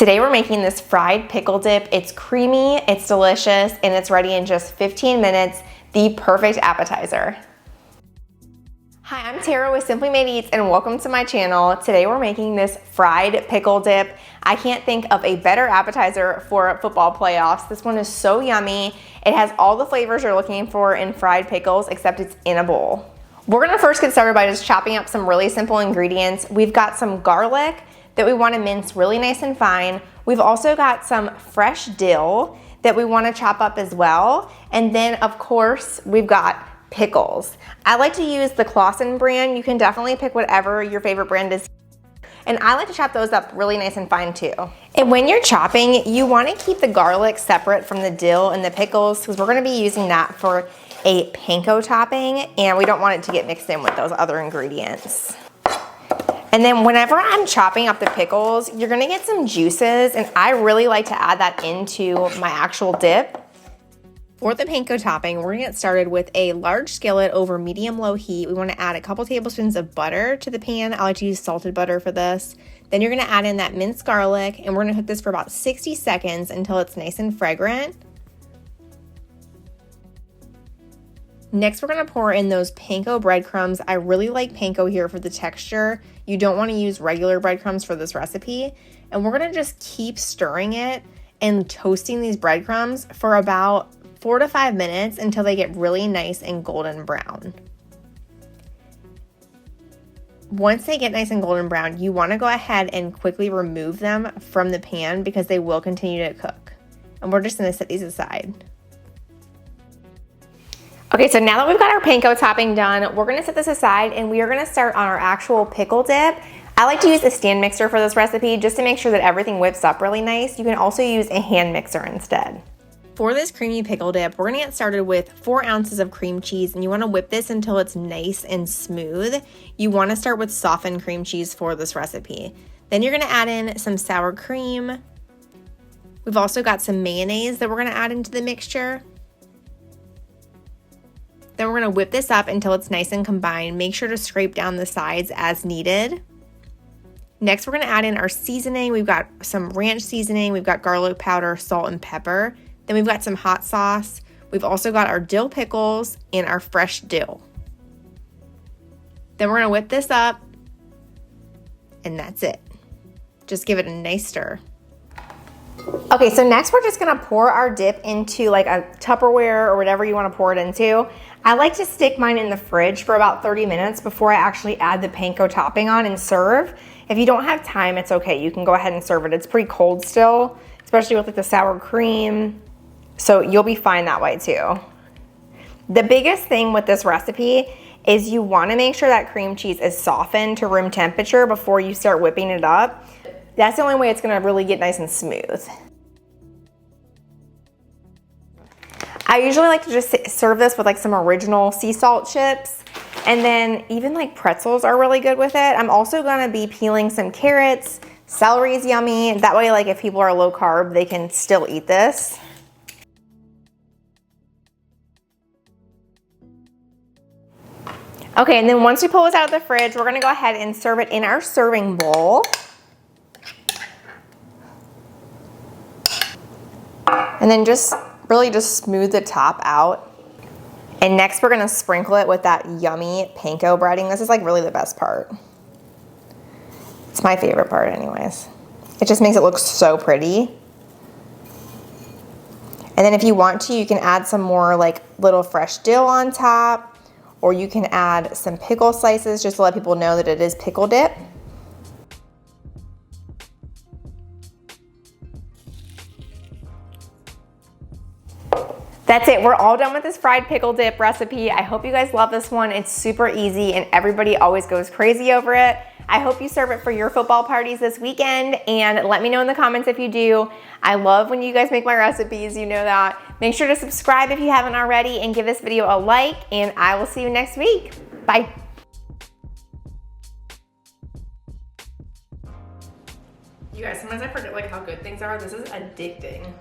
Today we're making this fried pickle dip. It's creamy, it's delicious, and it's ready in just 15 minutes. The perfect appetizer. Hi, I'm Tara with Simply Made Eats and welcome to my channel. Today we're making this fried pickle dip. I can't think of a better appetizer for football playoffs. This one is so yummy. It has all the flavors you're looking for in fried pickles, except it's in a bowl. We're gonna first get started by just chopping up some really simple ingredients. We've got some garlic that we want to mince really nice and fine. We've also got some fresh dill that we want to chop up as well. And then of course, we've got pickles. I like to use the Clausen brand. You can definitely pick whatever your favorite brand is. And I like to chop those up really nice and fine too. And when you're chopping, you want to keep the garlic separate from the dill and the pickles because we're going to be using that for a panko topping and we don't want it to get mixed in with those other ingredients. And then whenever I'm chopping up the pickles, you're gonna get some juices, and I really like to add that into my actual dip. For the panko topping, we're gonna get started with a large skillet over medium-low heat. We wanna add a couple tablespoons of butter to the pan. I like to use salted butter for this. Then you're gonna add in that minced garlic, and we're gonna cook this for about 60 seconds until it's nice and fragrant. Next, we're gonna pour in those panko breadcrumbs. I really like panko here for the texture. You don't wanna use regular breadcrumbs for this recipe. And we're gonna just keep stirring it and toasting these breadcrumbs for about 4 to 5 minutes until they get really nice and golden brown. Once they get nice and golden brown, you wanna go ahead and quickly remove them from the pan because they will continue to cook. And we're just gonna set these aside. Okay, so now that we've got our panko topping done, we're gonna set this aside and we are gonna start on our actual pickle dip. I like to use a stand mixer for this recipe just to make sure that everything whips up really nice. You can also use a hand mixer instead. For this creamy pickle dip, we're gonna get started with 4 ounces of cream cheese and you wanna whip this until it's nice and smooth. You wanna start with softened cream cheese for this recipe. Then you're gonna add in some sour cream. We've also got some mayonnaise that we're gonna add into the mixture. Then we're gonna whip this up until it's nice and combined. Make sure to scrape down the sides as needed. Next, we're gonna add in our seasoning. We've got some ranch seasoning, we've got garlic powder, salt, and pepper. Then we've got some hot sauce. We've also got our dill pickles and our fresh dill. Then we're gonna whip this up, and that's it. Just give it a nice stir. Okay, so next we're just gonna pour our dip into like a Tupperware or whatever you wanna pour it into. I like to stick mine in the fridge for about 30 minutes before I actually add the panko topping on and serve. If you don't have time, it's okay. You can go ahead and serve it. It's pretty cold still, especially with like the sour cream. So you'll be fine that way too. The biggest thing with this recipe is you wanna make sure that cream cheese is softened to room temperature before you start whipping it up. That's the only way it's gonna really get nice and smooth. I usually like to just serve this with like some original sea salt chips, and then even like pretzels are really good with it. I'm also gonna be peeling some carrots. Celery is yummy. That way, like if people are low carb, they can still eat this. Okay, and then once we pull this out of the fridge, we're gonna go ahead and serve it in our serving bowl. And then just really just smooth the top out. And next we're gonna sprinkle it with that yummy panko breading. This is like really the best part. It's my favorite part anyways. It just makes it look so pretty. And then if you want to, you can add some more like little fresh dill on top, or you can add some pickle slices just to let people know that it is pickle dip. That's it, we're all done with this fried pickle dip recipe. I hope you guys love this one. It's super easy and everybody always goes crazy over it. I hope you serve it for your football parties this weekend and let me know in the comments if you do. I love when you guys make my recipes, you know that. Make sure to subscribe if you haven't already and give this video a like, and I will see you next week. Bye. You guys, sometimes I forget like how good things are. This is addicting.